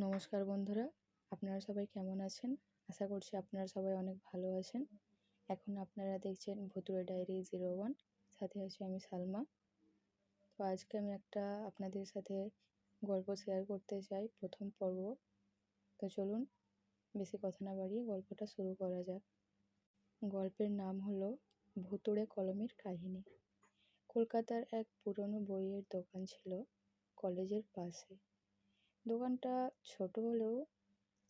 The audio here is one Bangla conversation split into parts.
নমস্কার বন্ধুরা, আপনারা সবাই কেমন আছেন? আশা করছি আপনারা সবাই অনেক ভালো আছেন। এখন আপনারা দেখছেন ভুতুড়ে ডায়েরি 01, সাথে আছি আমি সালমা। তো আজকে আমি একটা আপনাদের সাথে গল্প শেয়ার করতে চাই, প্রথম পর্ব। তো চলুন বেশি কথা না বাড়িয়ে গল্পটা শুরু করা যাক। গল্পের নাম হলো ভুতুড়ে কলমের কাহিনী। কলকাতার এক পুরনো বইয়ের দোকান ছিল কলেজের পাশে। দোকানটা ছোট হলেও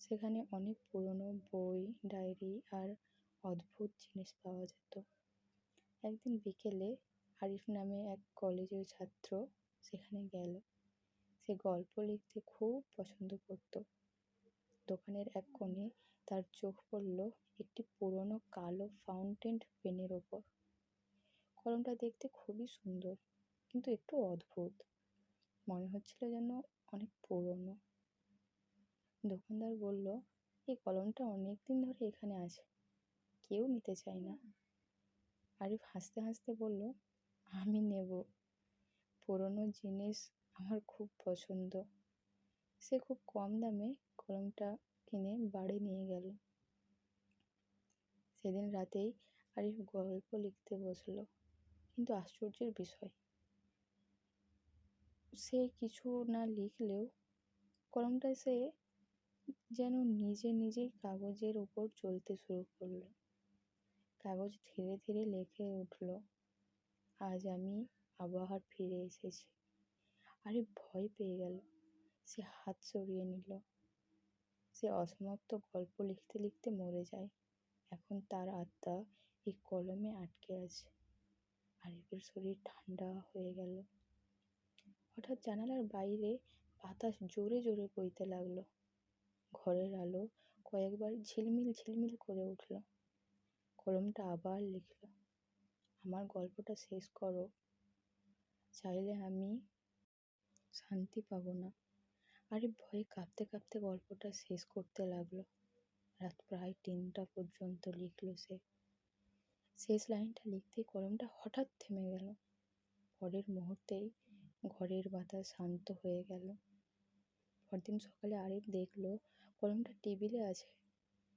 সেখানে অনেক পুরনো বই, ডায়েরি আর অদ্ভুত জিনিস পাওয়া যেত। একদিন বিকেলে আরিফ নামে এক কলেজের ছাত্র সেখানে গেল। সে গল্প লিখতে খুব পছন্দ করত। দোকানের এক কোণে তার চোখ পড়ল একটি পুরনো কালো ফাউন্টেন পেনের ওপর। কলমটা দেখতে খুবই সুন্দর, কিন্তু একটু অদ্ভুত। মনে হচ্ছিল যেন অনেক পুরনো। দোকানদার বলল, এই কলমটা অনেক দিন ধরে এখানে আছে, কেউ নিতে চায় না। আরিফ হাসতে হাসতে বলল, আমি নেব, পুরনো জিনিস আমার খুব পছন্দ। সে খুব কম দামে কলমটা কিনে বাড়ি নিয়ে গেল। সেদিন রাতেই আরিফ গল্প লিখতে বসলো, কিন্তু আশ্চর্যের বিষয়, সে কিছু না লিখলেও কলমটা সে যেন নিজে নিজেই কাগজের উপর চলতে শুরু করলো। কাগজ ধীরে ধীরে লেখে উঠল, আজ আমি আবার ফিরে এসেছি। আরে ভয় পেয়ে গেল, সে হাত সরিয়ে নিল। সে অসমাপ্ত গল্প লিখতে লিখতে মরে যায়। এখন তার আত্মা এই কলমে আটকে আছে। আরিফের শরীর ঠান্ডা হয়ে গেল। হঠাৎ জানালার বাইরে বাতাস জোরে জোরে বইতে লাগলো। ঘরের আলো কয়েকবার ঝিলমিল ঝিলমিল করে উঠল। কলমটা আবার লিখল, আমার গল্পটা শেষ করো, চাইলে আমি শান্তি পাবো না। আরে ভয়ে কাঁপতে কাঁপতে গল্পটা শেষ করতে লাগলো। রাত প্রায় 3টা পর্যন্ত লিখলো সে। শেষ লাইনটা লিখতেই কলমটা হঠাৎ থেমে গেল। পরের মুহূর্তেই ঘরের বাতাস শান্ত হয়ে গেল। পরদিন সকালে আরিফ দেখলো কলমটা টেবিলে আছে,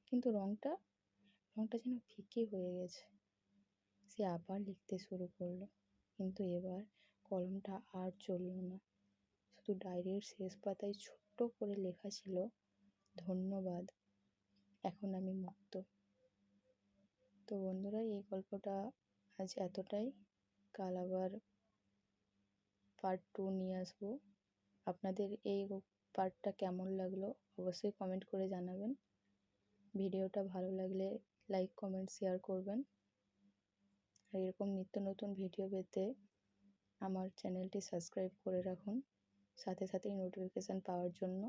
কিন্তু রংটা যেন ফিকে হয়ে গেছে। সে আবার লিখতে শুরু করলো, কিন্তু এবার কলমটা আর চলল না। শুধু ডায়েরির শেষ পাতায় ছোট্ট করে লেখা ছিল, ধন্যবাদ, এখন আমি মুক্ত। তো বন্ধুরা, এই গল্পটা আজ এতটাই। কাল আবার পার্ট 2 নিয়ে আসবো। আপনাদের এই পার্টটা কেমন লাগলো অবশ্যই কমেন্ট করে জানাবেন। ভিডিওটা ভালো লাগলে লাইক, কমেন্ট, শেয়ার করবেন। আর এরকম নিত্য নতুন ভিডিও পেতে আমার চ্যানেলটি সাবস্ক্রাইব করে রাখুন, সাথে সাথেই নোটিফিকেশান পাওয়ার জন্য।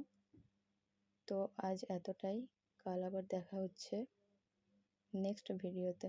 তো আজ এতটাই, কাল আবার দেখা হচ্ছে নেক্সট ভিডিওতে।